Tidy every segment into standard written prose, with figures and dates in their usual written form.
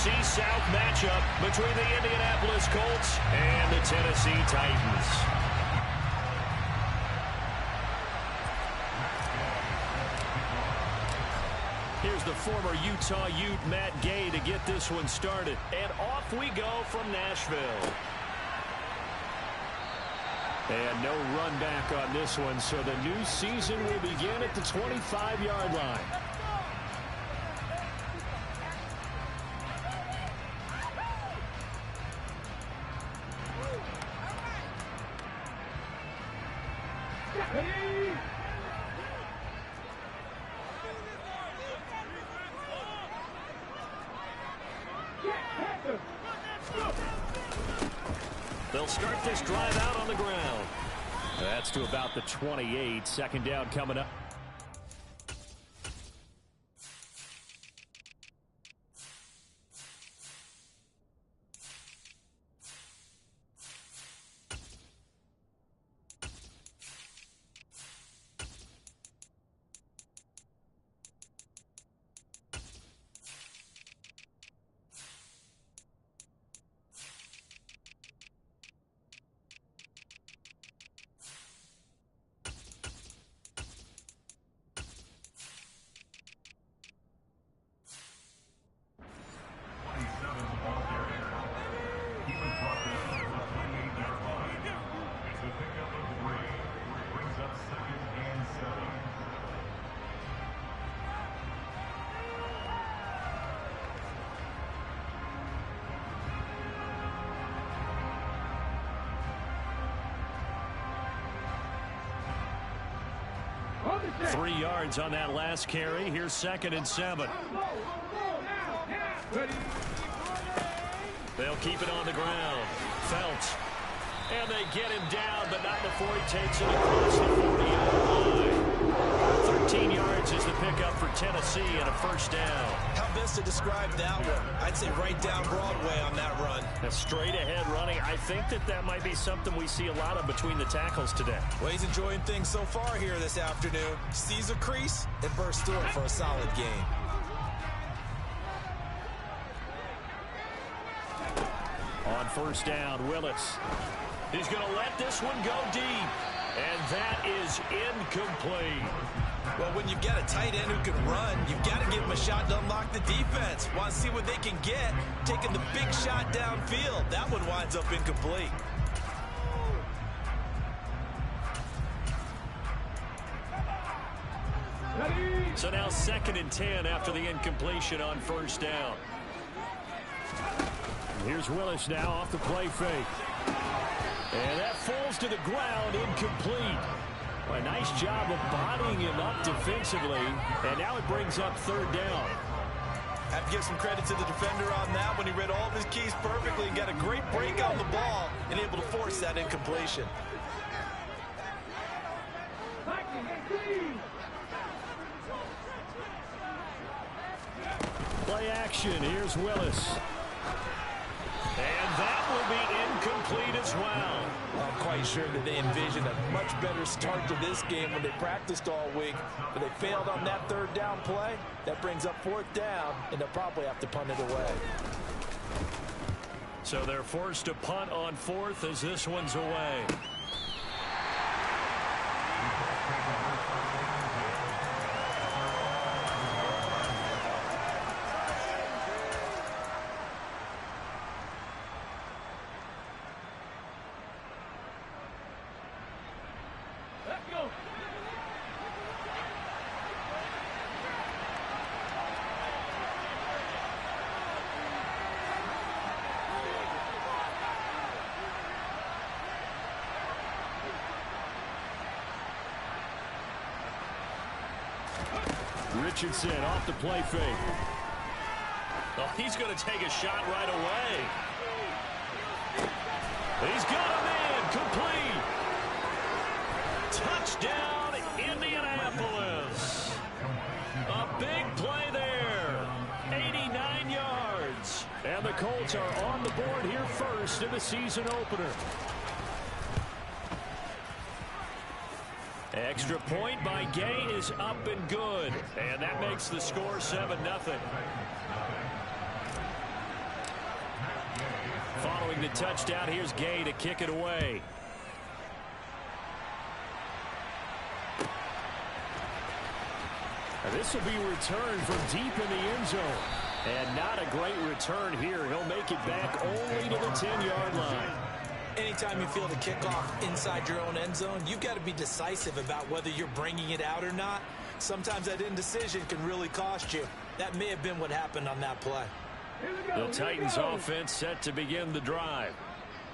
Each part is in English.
NFC South matchup between the Indianapolis Colts and the Tennessee Titans. Here's the former Utah Ute Matt Gay to get this one started. And off we go from Nashville. And no run back on this one, so the new season will begin at the 25-yard line. They'll start this drive out on the ground. That's to about the 28. Second down coming up. Three yards on that last carry. Here's 2nd and 7. They'll keep it on the ground. Phelps. And they get him down, but not before he takes it across the 40-yard line. 13 yards is the pickup for Tennessee and a first down. How best to describe that one? I'd say right down Broadway on that run. A straight ahead running. I think that might be something we see a lot of between the tackles today. Well, he's enjoying things so far here this afternoon. Sees a crease and bursts through it for a solid gain. On first down, Willis. He's going to let this one go deep. And that is incomplete. Well, when you've got a tight end who can run, you've got to give him a shot to unlock the defense. Want to see what they can get. Taking the big shot downfield. That one winds up incomplete. So now 2nd and 10 after the incompletion on first down. Here's Willis now off the play fake. And that falls to the ground, incomplete. A nice job of bodying him up defensively. And now it brings up 3rd down. Have to give some credit to the defender on that when he read all of his keys perfectly and got a great break on the ball and able to force that incompletion. Play action. Here's Willis. And that will be incomplete as well. I'm quite sure that they envisioned a much better start to this game when they practiced all week. But they failed on that 3rd down play. That brings up 4th down, and they'll probably have to punt it away. So they're forced to punt on 4th as this one's away. Richardson off the play fake. Oh, he's going to take a shot right away. He's got a man complete. Touchdown, Indianapolis. A big play there. 89 yards. And the Colts are on the board here first in the season opener. Extra point by Gay is up and good. And that makes the score 7-0. Following the touchdown, here's Gay to kick it away. This will be returned from deep in the end zone. And not a great return here. He'll make it back only to the 10-yard line. Anytime you feel the kickoff inside your own end zone, you've got to be decisive about whether you're bringing it out or not. Sometimes that indecision can really cost you. That may have been what happened on that play. The Titans offense set to begin the drive.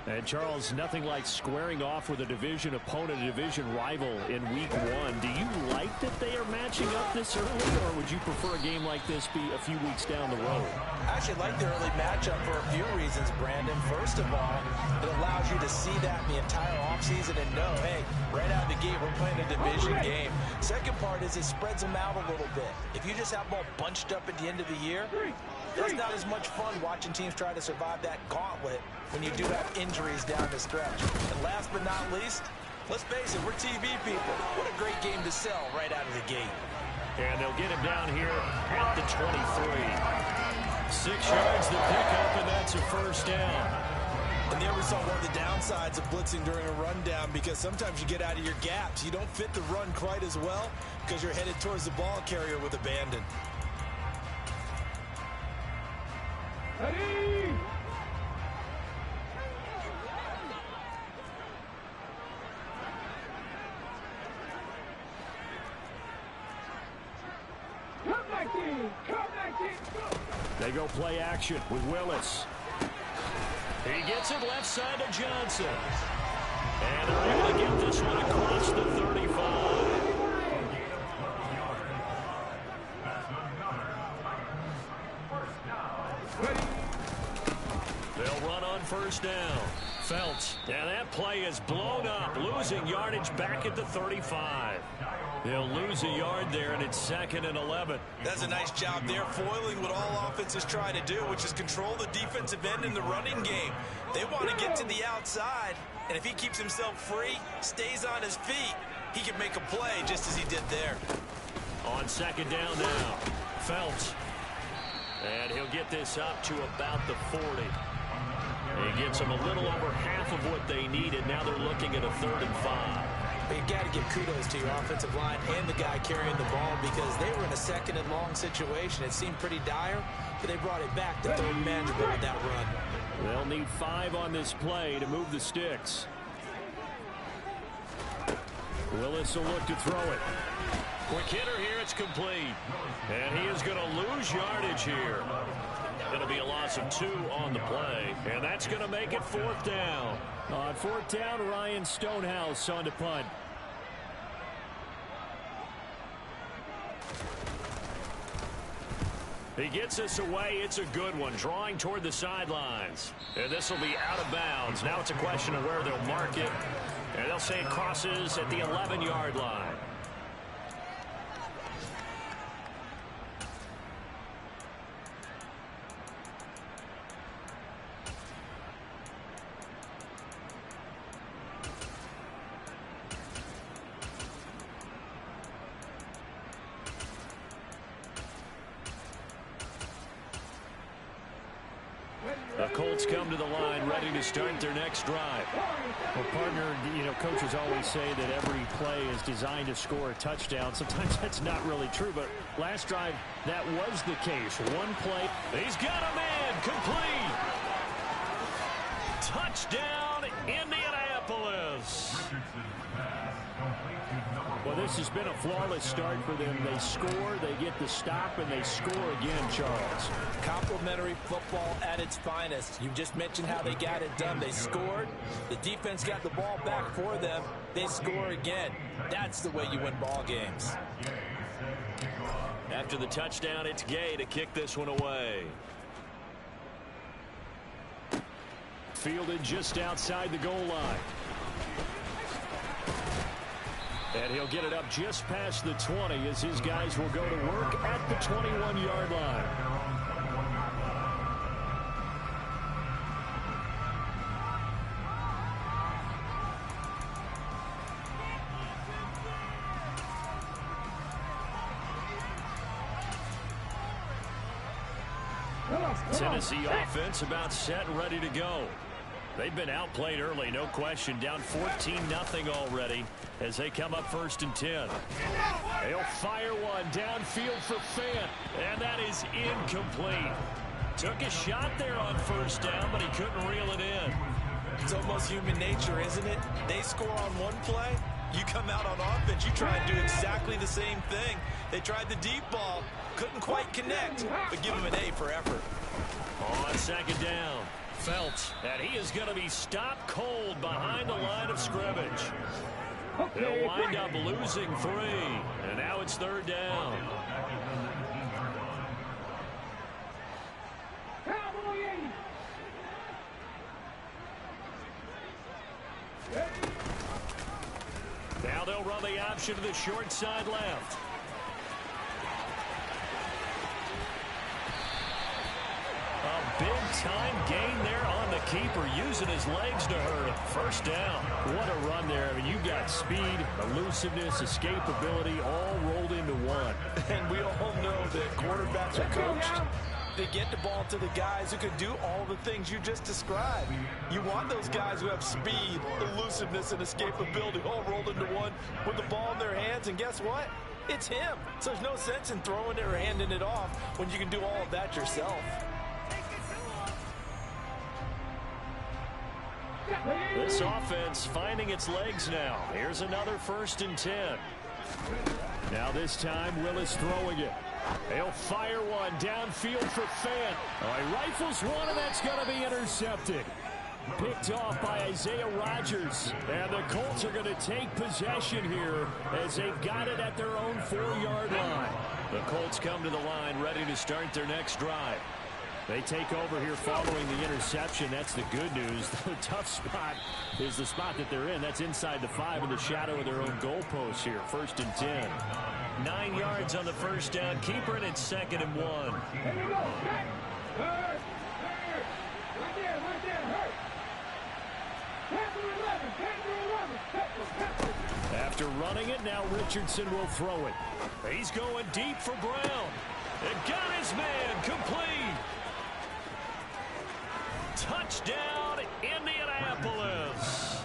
And, Charles, nothing like squaring off with a division opponent, a division rival in week one. Do you like that they are matching up this early, or would you prefer a game like this be a few weeks down the road? I actually like the early matchup for a few reasons, Brandon. First of all, it allows you to see that in the entire offseason and know, hey, right out of the gate, we're playing a division game. Second part is it spreads them out a little bit. If you just have them all bunched up at the end of the year, it's not as much fun watching teams try to survive that gauntlet when you do have injuries down the stretch. And last but not least, let's face it, we're TV people. What a great game to sell right out of the gate. And they'll get him down here at the 23. 6 yards the pickup, and that's a first down. And there we saw one of the downsides of blitzing during a rundown, because sometimes you get out of your gaps. You don't fit the run quite as well because you're headed towards the ball carrier with abandon. Ready? They go play action with Willis. He gets it left side to Johnson. And they're able to get this one across the 35. They'll run on first down. Felts. And that play is blown up, losing yardage back at the 35. They'll lose a yard there, and it's 2nd and 11. That's a nice job there, foiling what all offenses try to do, which is control the defensive end in the running game. They want to get to the outside, and if he keeps himself free, stays on his feet, he can make a play just as he did there. On 2nd down now, Felts. And he'll get this up to about the 40. He gets them a little over half of what they needed. Now they're looking at a 3rd and 5. You've got to give kudos to your offensive line and the guy carrying the ball, because they were in a 2nd and long situation. It seemed pretty dire, but they brought it back to 3rd and manageable with that run. They'll need 5 on this play to move the sticks. Willis will look to throw it. Quick hitter here, it's complete. And he is going to lose yardage here. It'll be a loss of 2 on the play, and that's going to make it 4th down. On 4th down, Ryan Stonehouse on to punt. He gets us away. It's a good one, drawing toward the sidelines. And this will be out of bounds. Now it's a question of where they'll mark it. And they'll say it crosses at the 11-yard line. The Colts come to the line, ready to start their next drive. Well, partner, you know, coaches always say that every play is designed to score a touchdown. Sometimes that's not really true, but last drive, that was the case. One play. He's got him in, complete. Touchdown, Indianapolis. Well, this has been a flawless start for them. They score, they get the stop, and they score again, Charles. Complimentary football at its finest. You just mentioned how they got it done. They scored. The defense got the ball back for them. They score again. That's the way you win ball games. After the touchdown, it's Gay to kick this one away. Fielded just outside the goal line. And he'll get it up just past the 20 as his guys will go to work at the 21-yard line. Tennessee offense about set and ready to go. They've been outplayed early, no question. Down 14-0 already as they come up 1st and 10. They'll fire one downfield for Fant, and that is incomplete. Took a shot there on 1st down, but he couldn't reel it in. It's almost human nature, isn't it? They score on one play. You come out on offense, you try and do exactly the same thing. They tried the deep ball, couldn't quite connect, but give them an A for effort. On 2nd down, Felts, and he is going to be stopped cold behind the line of scrimmage. They'll wind up losing 3, and now it's 3rd down. Now they'll run the option to the short side left. A big-time gain there on the keeper, using his legs to hurt him. 1st down. What a run there. I mean, you've got speed, elusiveness, escapability, all rolled into one. And we all know that quarterbacks are coached to get the ball to the guys who can do all the things you just described. You want those guys who have speed, elusiveness, and escapability all rolled into one with the ball in their hands, and guess what? It's him. So there's no sense in throwing it or handing it off when you can do all of that yourself. This offense finding its legs now. Here's another 1st and 10. Now this time, Willis throwing it. They'll fire one downfield for Fant. He rifles one, and that's going to be intercepted. Picked off by Isaiah Rodgers. And the Colts are going to take possession here as they've got it at their own 4-yard line. The Colts come to the line ready to start their next drive. They take over here following the interception. That's the good news. The tough spot is the spot that they're in. That's inside the 5 in the shadow of their own goalpost here. 1st and 10. 9 yards on the 1st down. Keeper, and it's 2nd and 1. After running it, now Richardson will throw it. He's going deep for Brown. And got his man complete. Touchdown, Indianapolis.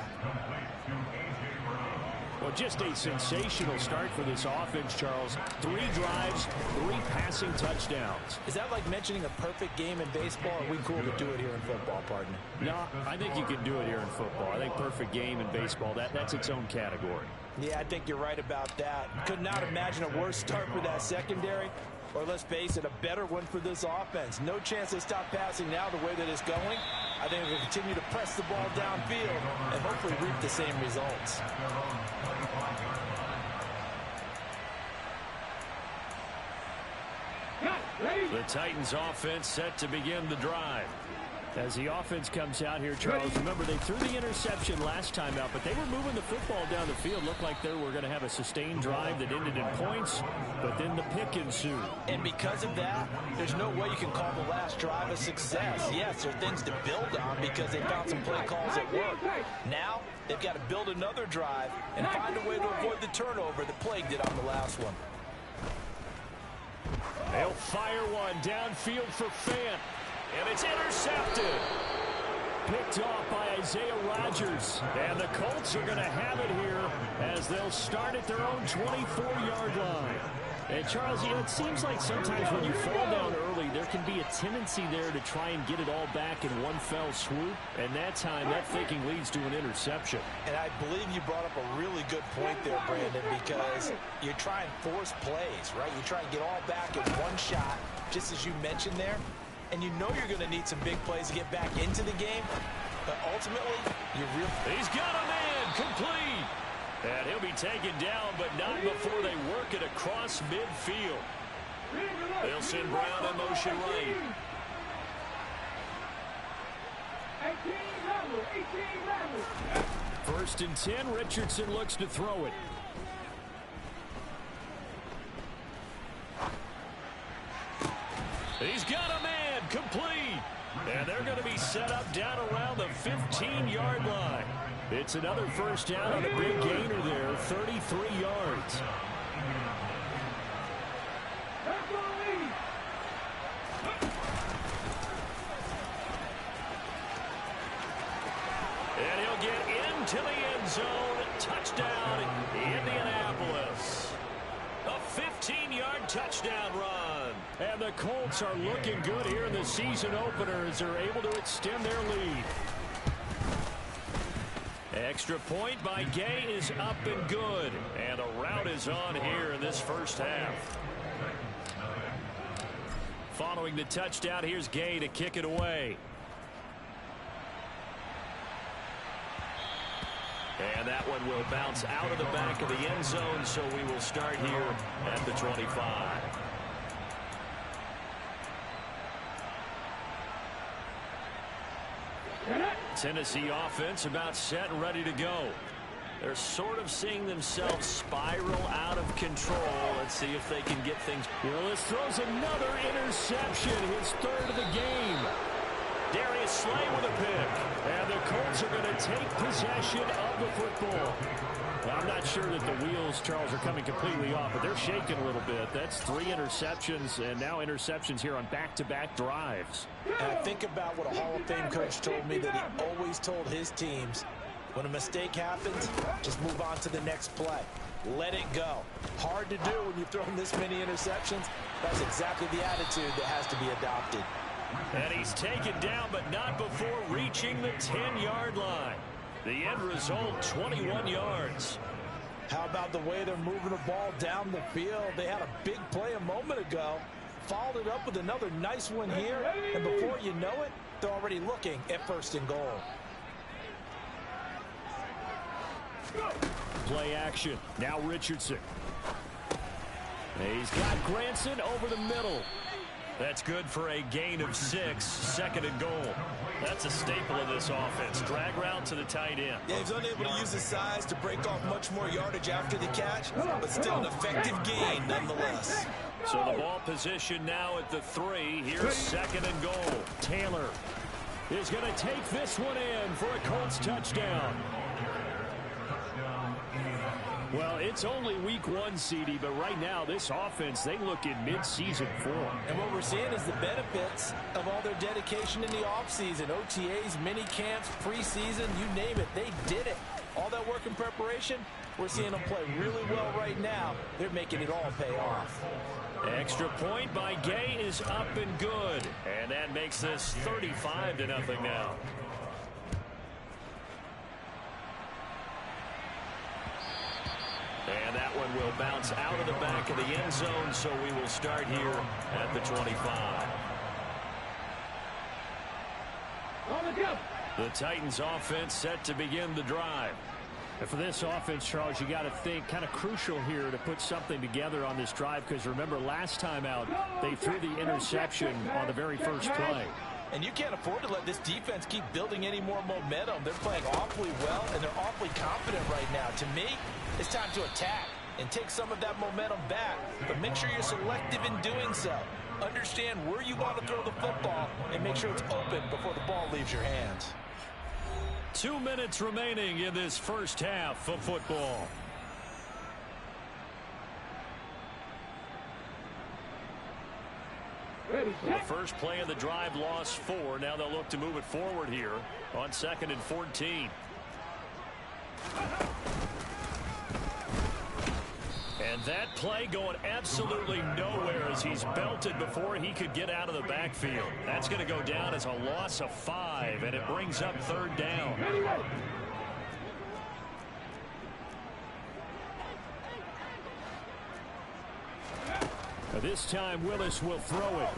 Well, just a sensational start for this offense, Charles. 3 drives, 3 passing touchdowns. Is that like mentioning a perfect game in baseball, or are we cool to do it here in football, partner? No, I think you can do it here in football. I think perfect game in baseball, that's its own category. Yeah, I think you're right about that. Could not imagine a worse start for that secondary, or let's face it, a better one for this offense. No chance they stop passing now the way that it's going. I think they'll continue to press the ball downfield and hopefully reap the same results. The Titans offense set to begin the drive. As the offense comes out here, Charles, remember they threw the interception last time out, but they were moving the football down the field. Looked like they were going to have a sustained drive that ended in points, but then the pick ensued. And because of that, there's no way you can call the last drive a success. Yes, there are things to build on because they found some play calls that work. Now, they've got to build another drive and find a way to avoid the turnover that plagued it on the last one. They'll fire one downfield for Fant. And it's intercepted. Picked off by Isaiah Rodgers. And the Colts are going to have it here as they'll start at their own 24-yard line. And, Charles, you know, it seems like sometimes when you fall down early, there can be a tendency there to try and get it all back in one fell swoop. And that time, that thinking leads to an interception. And I believe you brought up a really good point there, Brandon, because you try and force plays, right? You try and get all back in one shot, just as you mentioned there. And you know you're going to need some big plays to get back into the game. But ultimately, he's got a man complete. And he'll be taken down, but not before they work it across midfield. They'll send Brown in motion right. 1st and 10, Richardson looks to throw it. He's got a man complete. And they're going to be set up down around the 15-yard line. It's another 1st down on a big gainer there, 33 yards. into the end zone. Touchdown, Indianapolis. A 15-yard touchdown run. And the Colts are looking good here in the season opener as they're able to extend their lead. Extra point by Gay is up and good. And a rout is on here in this first half. Following the touchdown, here's Gay to kick it away. And that one will bounce out of the back of the end zone, so we will start here at the 25. Tennessee offense about set and ready to go. They're sort of seeing themselves spiral out of control. Let's see if they can get things. Willis throws another interception, his third of the game. Darius Slay with a pick. And the Colts are going to take possession of the football. Well, I'm not sure that the wheels, Charles, are coming completely off, but they're shaking a little bit. That's 3 interceptions, and now interceptions here on back-to-back drives. And I think about what a Hall of Fame coach told me that he always told his teams, when a mistake happens, just move on to the next play. Let it go. Hard to do when you've thrown this many interceptions. That's exactly the attitude that has to be adopted. And he's taken down, but not before reaching the 10-yard line. The end result, 21 yards. How about the way they're moving the ball down the field? They had a big play a moment ago. Followed it up with another nice one here. And before you know it, they're already looking at 1st and goal. Play action. Now Richardson. He's got Granson over the middle. That's good for a gain of 6, 2nd and goal. That's a staple of this offense. Drag route to the tight end. Yeah, he's unable to use his size to break off much more yardage after the catch, but still an effective gain nonetheless. So the ball position now at the 3. Here's 2nd and goal. Taylor is going to take this one in for a Colts touchdown. Well, it's only week 1, CD, but right now this offense, they look in mid-season form. And what we're seeing is the benefits of all their dedication in the offseason. OTAs, mini camps, preseason, you name it, they did it. All that work and preparation, we're seeing them play really well right now. They're making it all pay off. Extra point by Gay is up and good. And that makes this 35-0 now. And that one will bounce out of the back of the end zone, so we will start here at the 25. The Titans offense set to begin the drive. And for this offense, Charles, you got to think kind of crucial here to put something together on this drive, because remember last time out they threw the interception on the very first play. And you can't afford to let this defense keep building any more momentum. They're playing awfully well, and they're awfully confident right now. To me, it's time to attack and take some of that momentum back. But make sure you're selective in doing so. Understand where you want to throw the football and make sure it's open before the ball leaves your hands. 2 minutes remaining in this first half of football. The first play of the drive lost 4. Now they'll look to move it forward here on 2nd and 14. And that play going absolutely nowhere as he's belted before he could get out of the backfield. That's going to go down as a loss of 5, and it brings up 3rd down. This time Willis will throw it.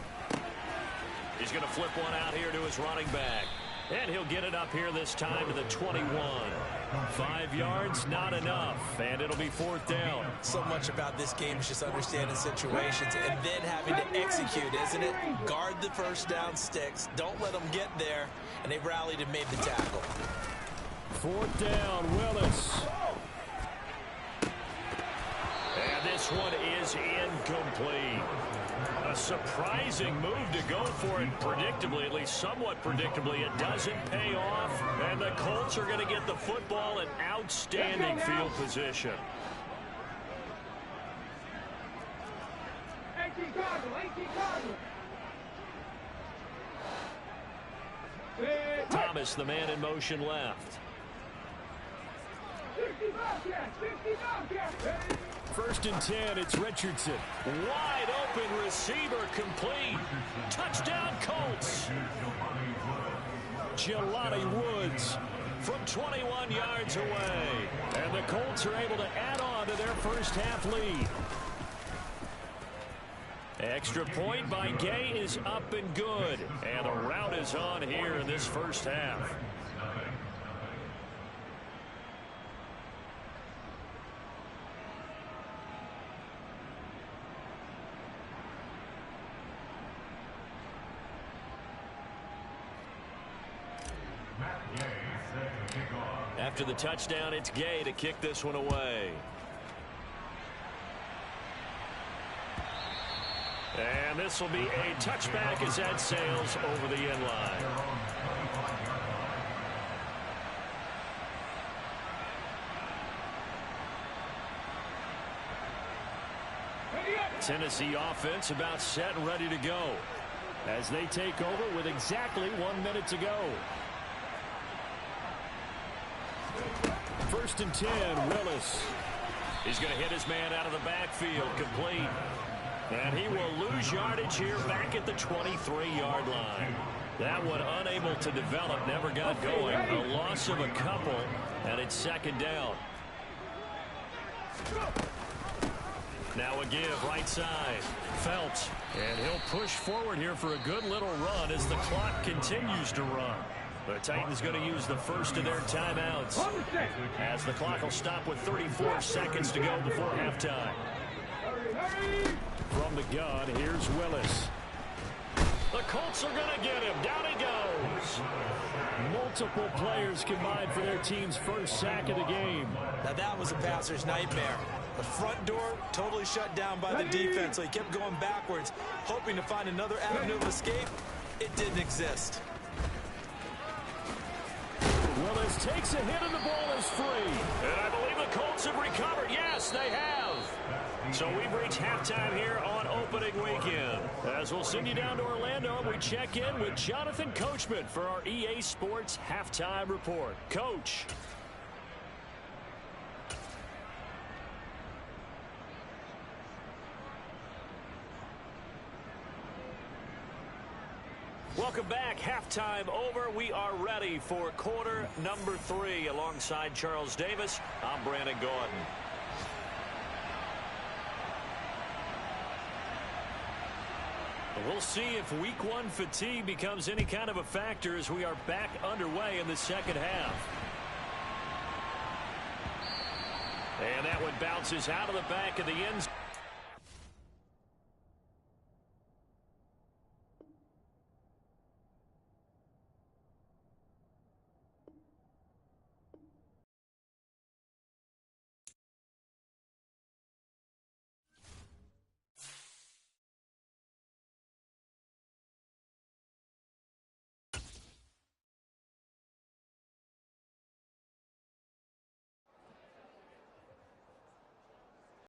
He's going to flip one out here to his running back. And he'll get it up here this time to the 21. 5 yards, not enough. And it'll be 4th down. So much about this game is just understanding situations and then having to execute, isn't it? Guard the first down sticks. Don't let them get there. And they rallied and made the tackle. 4th down, Willis. And this one is incomplete. A surprising move to go for it predictably, at least somewhat predictably. It doesn't pay off, and the Colts are going to get the football in outstanding field position. Thomas, the man in motion left. First and 10, it's Richardson. Wide open receiver complete. Touchdown Colts. Jelani Woods from 21 yards away. And the Colts are able to add on to their first half lead. Extra point by Gay is up and good. And the rout is on here in this first half. After the touchdown, it's Gay to kick this one away. And this will be a touchback as that sails over the end line. Tennessee offense about set and ready to go as they take over with exactly 1 minute to go. First and 10, Willis. He's going to hit his man out of the backfield, complete. And he will lose yardage here back at the 23-yard line. That one unable to develop, never got going. A loss of a couple, and it's second down. Now a give, right side. Phelps. And he'll push forward here for a good little run as the clock continues to run. The Titans going to use the first of their timeouts as the clock will stop with 34 seconds to go before halftime. From the gun, here's Willis. The Colts are going to get him. Down he goes. Multiple players combined for their team's first sack of the game. Now that was a passer's nightmare. The front door totally shut down by the defense, so he kept going backwards, hoping to find another avenue of escape. It didn't exist. Willis takes a hit and the ball is free. And I believe the Colts have recovered. Yes, they have. So we've reached halftime here on opening weekend. As we'll send you down to Orlando, we check in with Jonathan Coachman for our EA Sports Halftime Report. Coach. Welcome back. Halftime over. We are ready for quarter number 3. Alongside Charles Davis, I'm Brandon Gordon. We'll see if week 1 fatigue becomes any kind of a factor as we are back underway in the second half. And that one bounces out of the back of the end zone.